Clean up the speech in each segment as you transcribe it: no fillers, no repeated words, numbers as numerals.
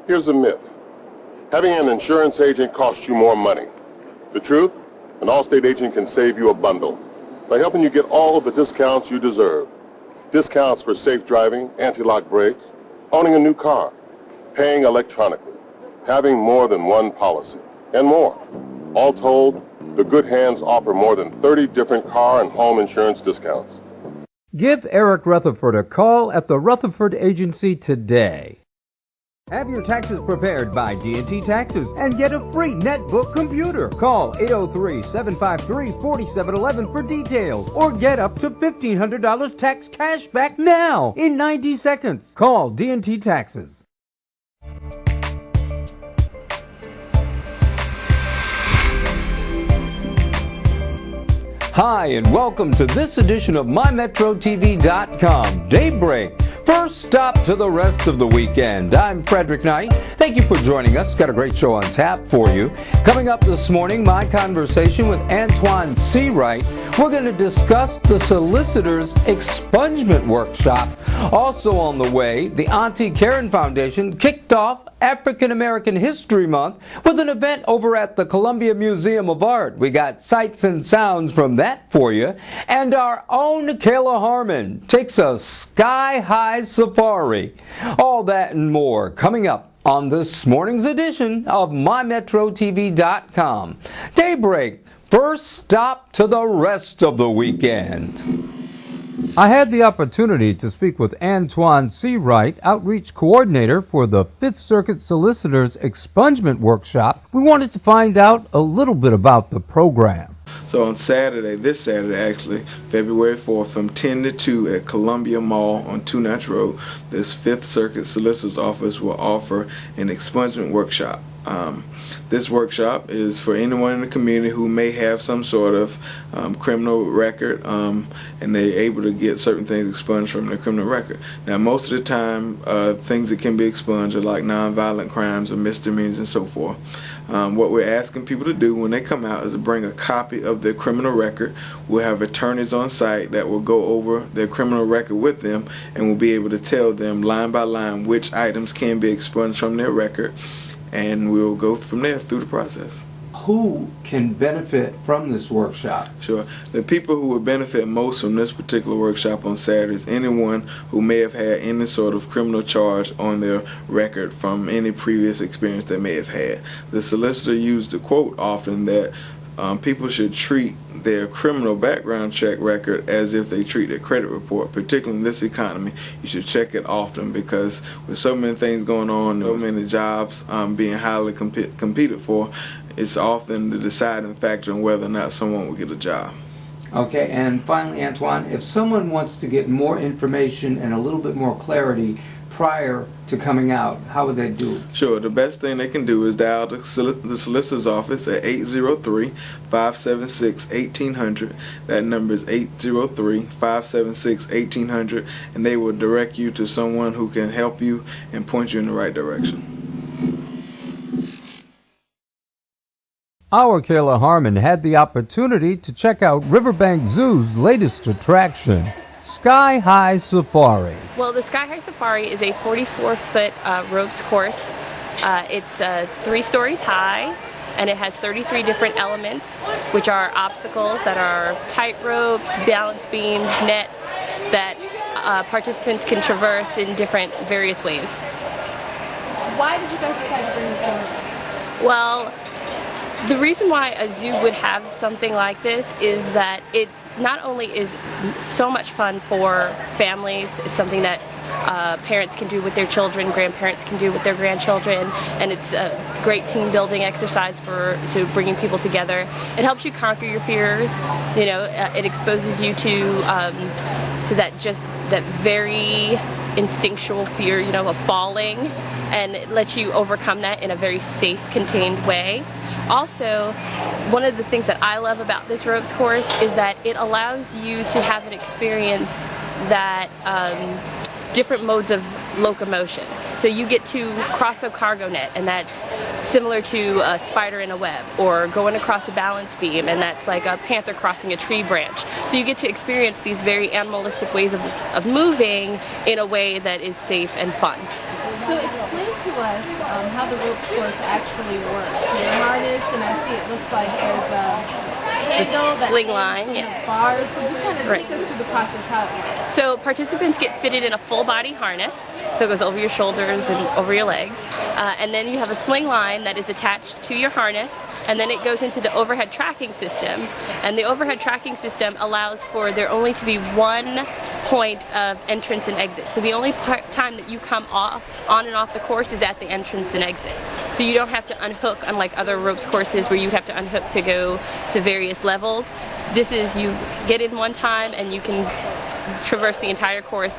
Here's a myth. Having an insurance agent costs you more money. The truth? An Allstate agent can save you a bundle by helping you get all of the discounts you deserve. Discounts for safe driving, anti-lock brakes, owning a new car, paying electronically, having more than one policy, and more. All told, the Good Hands offer more than 30 different car and home insurance discounts. Give Eric Rutherford a call at the Rutherford Agency today. Have your taxes prepared by D&T Taxes and get a free netbook computer. Call 803-753-4711 for details or get up to $1,500 tax cash back now in 90 seconds. Call D&T Taxes. Hi, and welcome to this edition of MyMetroTV.com Daybreak. First stop to the rest of the weekend. I'm Frederick Knight. Thank you for joining us. Got a great show on tap for you. Coming up this morning, my conversation with Antoine Seawright. We're going to discuss the Solicitors Expungement Workshop. Also on the way, the Auntie Karen Foundation kicked off African American History Month with an event over at the Columbia Museum of Art. We got sights and sounds from that for you. And our own Kayla Harmon takes a sky-high safari. All that and more coming up on this morning's edition of MyMetroTV.com. Daybreak, first stop to the rest of the weekend. I had the opportunity to speak with Antoine Seawright, Outreach Coordinator for the Fifth Circuit Solicitors Expungement Workshop. We wanted to find out a little bit about the program. So on Saturday, this Saturday actually, February 4th, from 10 to 2 at Columbia Mall on Two Notch Road, this Fifth Circuit Solicitor's Office will offer an expungement workshop. This workshop is for anyone in the community who may have some sort of criminal record and they're able to get certain things expunged from their criminal record. Now most of the time things that can be expunged are like nonviolent crimes or misdemeanors and so forth. What we're asking people to do when they come out is to bring a copy of their criminal record. We'll have attorneys on site that will go over their criminal record with them and will be able to tell them line by line which items can be expunged from their record, and we'll go from there through the process. Who can benefit from this workshop? Sure. The people who will benefit most from this particular workshop on Saturday is anyone who may have had any sort of criminal charge on their record from any previous experience they may have had. The solicitor used the quote often that people should treat their criminal background check record as if they treat their credit report. Particularly in this economy, you should check it often because with so many things going on, so many jobs being highly competed for, it's often the deciding factor on whether or not someone will get a job. Okay, and finally, Antoine, if someone wants to get more information and a little bit more clarity prior to coming out, how would they do it? Sure. The best thing they can do is dial the solicitor's office at 803-576-1800. That number is 803-576-1800, and they will direct you to someone who can help you and point you in the right direction. Our Kayla Harmon had the opportunity to check out Riverbanks Zoo's latest attraction, Sky High Safari. Well, the Sky High Safari is a 44-foot ropes course. It's 3 stories high, and it has 33 different elements, which are obstacles that are tight ropes, balance beams, nets that participants can traverse in different various ways. Why did you guys decide to bring this to Riverbanks? Well, the reason why a zoo would have something like this is that it not only is so much fun for families, it's something that parents can do with their children, grandparents can do with their grandchildren, and it's a great team building exercise to bringing people together. It helps you conquer your fears. You know, it exposes you to that very instinctual fear, you know, of falling, and it lets you overcome that in a very safe, contained way. Also, one of the things that I love about this ropes course is that it allows you to have an experience that different modes of locomotion. So you get to cross a cargo net, and that's similar to a spider in a web, or going across a balance beam, and that's like a panther crossing a tree branch. So you get to experience these very animalistic ways of moving in a way that is safe and fun. So explain to us how the ropes course actually works. You're an artist, and I see it looks like there's a handle that sling hangs line, from yeah. the bars. So just kind of Right. take us through the process, how it works. So participants get fitted in a full body harness, so it goes over your shoulders and over your legs, and then you have a sling line that is attached to your harness, and then it goes into the overhead tracking system, and the overhead tracking system allows for there only to be one point of entrance and exit. So the only time that you come on and off the course is at the entrance and exit. So you don't have to unhook, unlike other ropes courses where you have to unhook to go to various levels. This is, you get in one time and you can traverse the entire course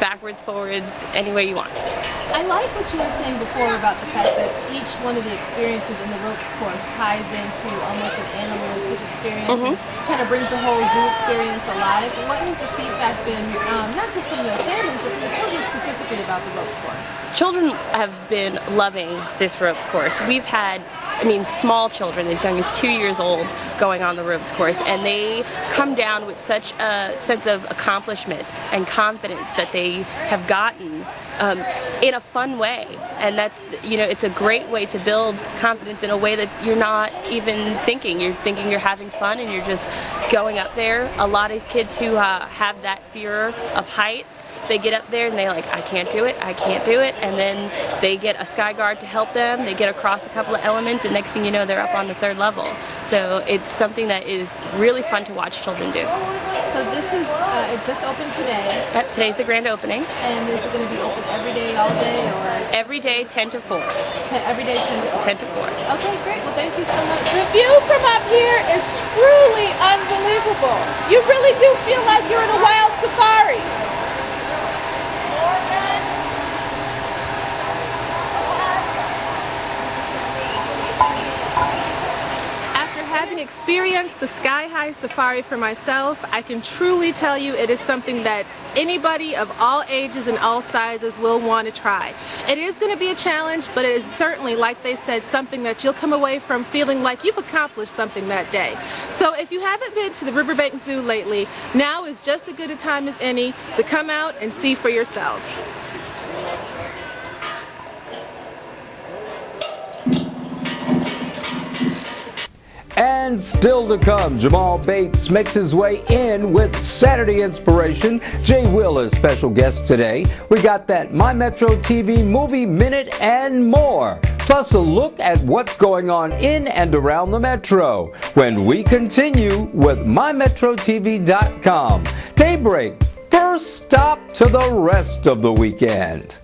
backwards, forwards, any way you want. I like what you were saying before about the fact that each one of the experiences in the ropes course ties into almost an animalistic experience and kind of brings the whole zoo experience alive. What has the feedback been, not just from the families, but from the children specifically about the ropes course? Children have been loving this ropes course. We've had, small children as young as 2 years old going on the ropes course, and they come down with such a sense of accomplishment and confidence that they have gotten in a fun way. And that's, it's a great way to build confidence in a way that you're not even thinking. You're thinking you're having fun and you're just going up there. A lot of kids who have that fear of heights, they get up there and they're like, I can't do it, and then they get a sky guard to help them, they get across a couple of elements, and next thing you know they're up on the 3rd level. So it's something that is really fun to watch children do. So this is, it just opened today. Today's the grand opening. And is it going to be open every day, all day, or? Every day, 10 to 4. Every day, 10 to 4. 10 to 4. Okay, great. Well, thank you so much. The view from up here is truly unbelievable. You really do feel like you're in a wild safari. After having experienced the Sky High Safari for myself, I can truly tell you it is something that anybody of all ages and all sizes will want to try. It is going to be a challenge, but it is certainly, like they said, something that you'll come away from feeling like you've accomplished something that day. So if you haven't been to the Riverbanks Zoo lately, now is just as good a time as any to come out and see for yourself. And still to come, Jamal Bates makes his way in with Saturday Inspiration. Jay Will is special guest today. We got that My Metro TV Movie Minute and more. Plus a look at what's going on in and around the Metro when we continue with MyMetroTV.com. Daybreak, first stop to the rest of the weekend.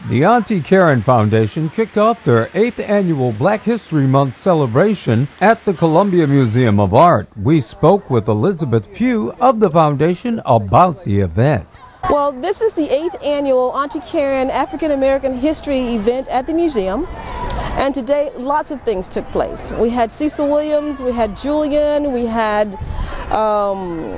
The Auntie Karen Foundation kicked off their 8th annual Black History Month celebration at the Columbia Museum of Art. We spoke with Elizabeth Pugh of the foundation about the event. Well, this is the 8th annual Auntie Karen African American History event at the museum. And today, lots of things took place. We had Cecil Williams, we had Julian, we had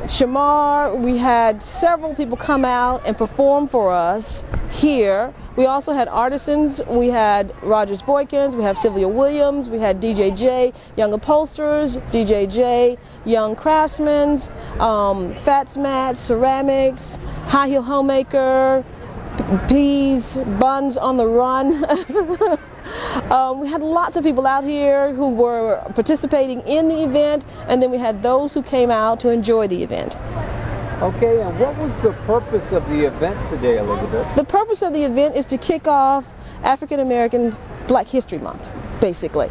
Shamar, we had several people come out and perform for us here. We also had artisans. We had Rogers Boykins, we have Sylvia Williams, we had DJ J, Young Upholsterers, DJ J, Young Craftsmen, Fats Mats, Ceramics, High Heel Homemaker, Peas, Buns on the Run. We had lots of people out here who were participating in the event, and then we had those who came out to enjoy the event. Okay, and what was the purpose of the event today, Elizabeth? The purpose of the event is to kick off African American Black History Month, basically.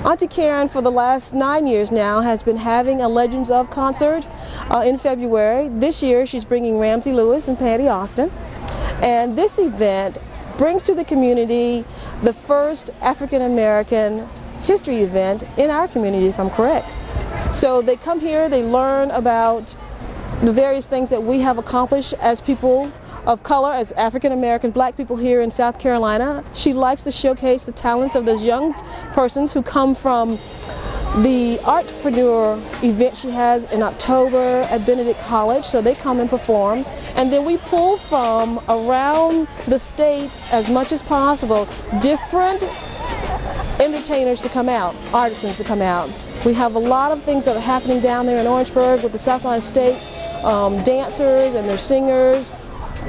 Auntie Karen, for the last 9 years now, has been having a Legends of concert in February. This year, she's bringing Ramsey Lewis and Patty Austin. And this event brings to the community the first African American history event in our community, if I'm correct. So they come here, they learn about the various things that we have accomplished as people of color, as African American Black people here in South Carolina. She likes to showcase the talents of those young persons who come from the Artpreneur event she has in October at Benedict College, so they come and perform. And then we pull from around the state as much as possible different entertainers to come out, artisans to come out. We have a lot of things that are happening down there in Orangeburg with the South Carolina State dancers and their singers.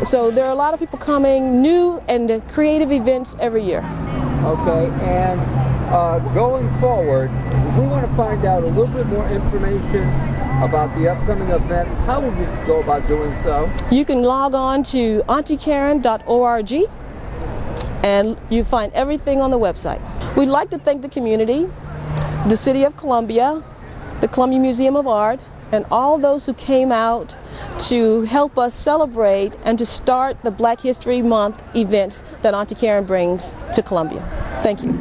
So there are a lot of people coming, new and creative events every year. Okay, and going forward, we want to find out a little bit more information about the upcoming events. How would we go about doing so? You can log on to auntiekaren.org and you find everything on the website. We'd like to thank the community, the City of Columbia, the Columbia Museum of Art, and all those who came out to help us celebrate and to start the Black History Month events that Auntie Karen brings to Columbia. Thank you.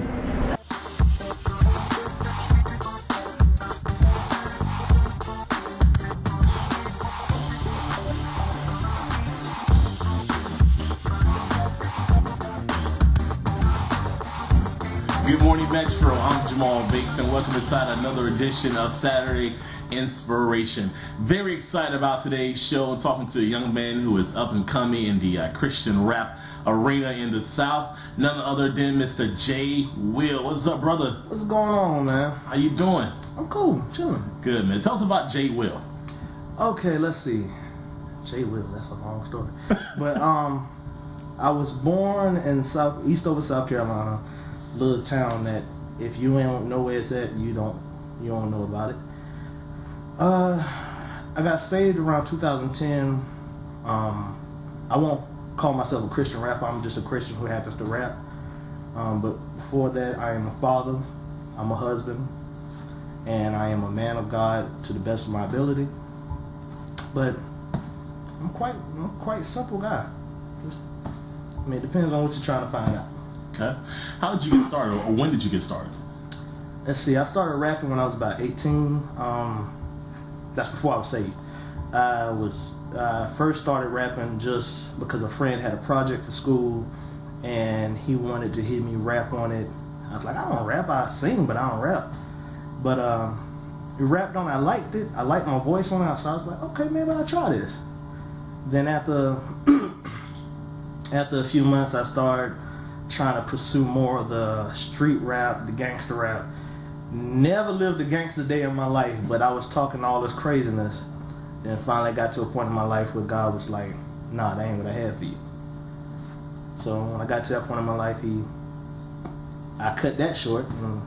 Good morning, Metro. I'm Jamal Bates, and welcome inside another edition of Saturday Inspiration. Very excited about today's show and talking to a young man who is up and coming in the Christian rap arena in the South. None other than Mr. Jay Will. What's up, brother? What's going on, man? How you doing? I'm cool, chilling. Good, man. Tell us about Jay Will. Okay, let's see. Jay Will, that's a long story. But I was born in Eastover, South Carolina, little town that if you don't know where it's at, you don't know about it. I got saved around 2010. I won't call myself a Christian rapper. I'm just a Christian who happens to rap. But before that, I am a father, I'm a husband, and I am a man of God to the best of my ability. But I'm quite simple guy. I mean, it depends on what you're trying to find out. Okay. How did you get started, or when did you get started? Let's see, I started rapping when I was about 18. That's before I was saved. I first started rapping just because a friend had a project for school and he wanted to hear me rap on it. I was like, I don't rap, I sing, but I don't rap. But he rapped on it, I liked it. I liked my voice on it, so I was like, okay, maybe I'll try this. Then after a few months, I started trying to pursue more of the street rap, the gangster rap. Never lived a gangster day in my life, but I was talking all this craziness. Then finally got to a point in my life where God was like, nah, that ain't what I had for you. So when I got to that point in my life, I cut that short, and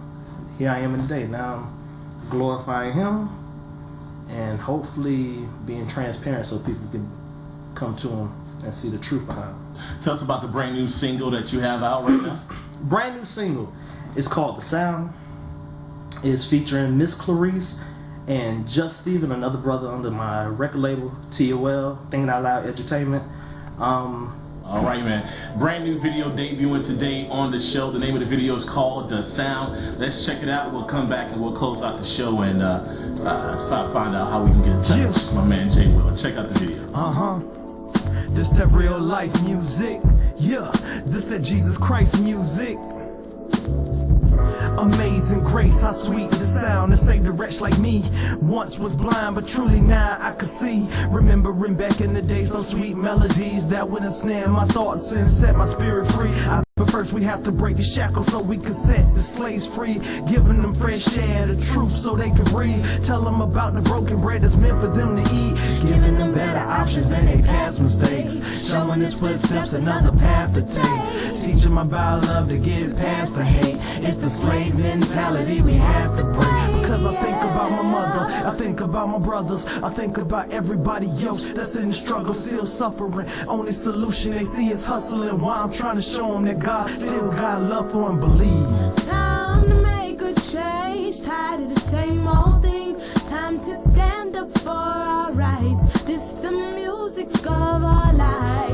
here I am today. Now I'm glorifying Him and hopefully being transparent so people can come to Him and see the truth behind it. Tell us about the brand new single that you have out right now. Brand new single. It's called The Sound. It's featuring Miss Clarice and Just Steven, another brother under my record label, TOL, Thinking Out Loud Entertainment. All right, man. Brand new video debuting today on the show. The name of the video is called The Sound. Let's check it out. We'll come back and we'll close out the show and find out how we can get in touch with my man Jay Will. Check out the video. This that real life music. Yeah, this that Jesus Christ music. Amazing grace, how sweet the sound that saved a wretch like me. Once was blind, but truly now I could see. Remembering back in the days, those sweet melodies that would ensnare my thoughts and set my spirit free. But first we have to break the shackles so we can set the slaves free. Giving them fresh air, the truth so they can breathe. Tell them about the broken bread that's meant for them to eat. Giving them better options than they past mistakes. Showing his footsteps another path to take. Teach them about love to get past the hate. It's the slave mentality we have to break. Because I think about my mother, I think about my brothers, I think about everybody else that's in the struggle, still suffering. Only solution they see is hustling. While I'm trying to show them that God still got love for them, believe. Time to make a change, tired of the same old thing. Time to stand up for our rights. This the music of our life.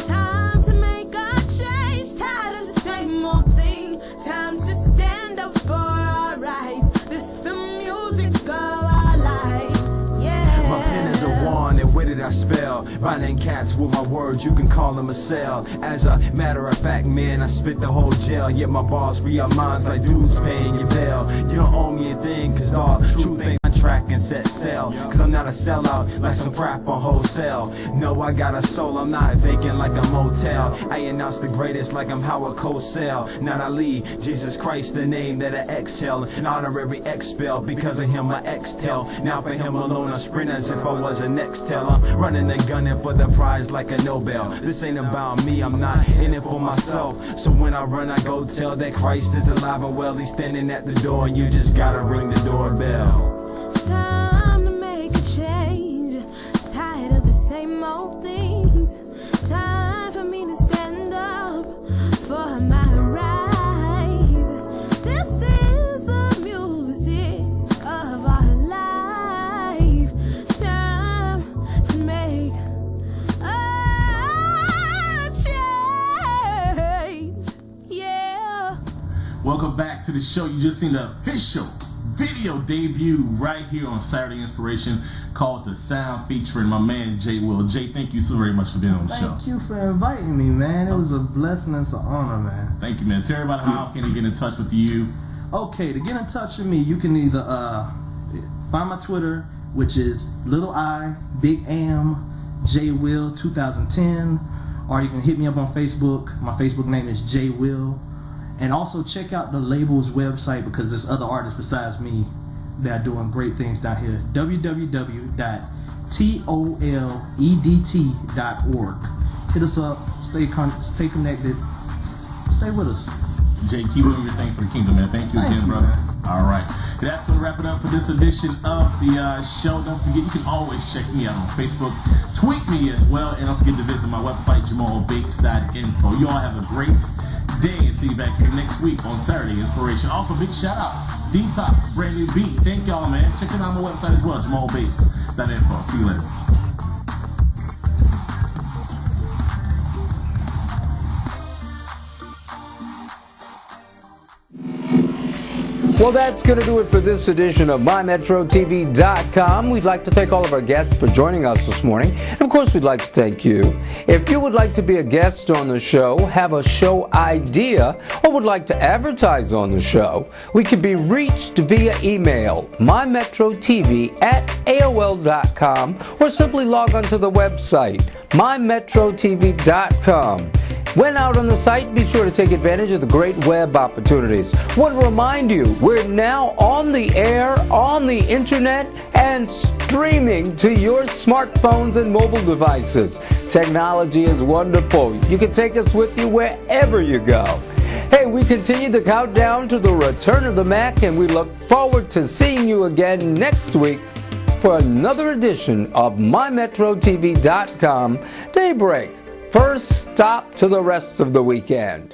Time to make a change, tired of the same old thing. Time to stand up for our rights. This the music of our life. Yeah. My pen is a wand, and with it I spell. Binding cats with my words, you can call them a cell. As a matter of fact, man, I spit the whole jail. Yet my bars free our minds like dudes paying your bail. You don't owe me a thing, cause all truth ain't on track. can set sail. Cause I'm not a sellout like some crap on wholesale. No, I got a soul, I'm not vacant like a motel. I announce the greatest like I'm Howard Cosell. Not Ali, Jesus Christ, the name that I exhale. An honorary expel, because of him I exhale. Now for him alone I sprint as if I was a Nextel. I'm running and gunning for the prize like a Nobel. This ain't about me, I'm not in it for myself. So when I run I go tell that Christ is alive and well. He's standing at the door and you just gotta ring the doorbell. Time to make a change. Tired of the same old things. Time for me to stand up for my rights. This is the music of our life. Time to make a change. Yeah. Welcome back to the show. You just seen the official video debut right here on Saturday Inspiration called The Sound, featuring my man Jay Will. Jay, thank you so very much for being on the show. Thank you for inviting me, man. It was a blessing and it's an honor, man. Thank you, man. Tell everybody how can they get in touch with you. Okay, to get in touch with me, you can either find my Twitter, which is little I, big Am, J Will 2010, or you can hit me up on Facebook. My Facebook name is J Will. And also check out the label's website, because there's other artists besides me that are doing great things down here. www.toledt.org. Hit us up, stay connected, stay with us. Jay, keep doing your thing for the kingdom, man. Thank you again, brother. All right. That's going to wrap it up for this edition of the show. Don't forget, you can always check me out on Facebook. Tweet me as well. And don't forget to visit my website, jamalbakes.info. You all have a great day, and see you back here next week on Saturday Inspiration. Also, big shout out, Detox, brand new beat. Thank y'all, man. Check it out on my website as well, jamalbakes.info. See you later. Well, that's going to do it for this edition of MyMetroTV.com. We'd like to thank all of our guests for joining us this morning. And of course, we'd like to thank you. If you would like to be a guest on the show, have a show idea, or would like to advertise on the show, we can be reached via email, mymetrotv@aol.com, or simply log onto the website, mymetrotv.com. When out on the site, be sure to take advantage of the great web opportunities. Want to remind you, we're now on the air, on the internet, and streaming to your smartphones and mobile devices. Technology is wonderful. You can take us with you wherever you go. Hey, we continue the countdown to the return of the Mac, and we look forward to seeing you again next week for another edition of MyMetroTV.com Daybreak. First stop to the rest of the weekend.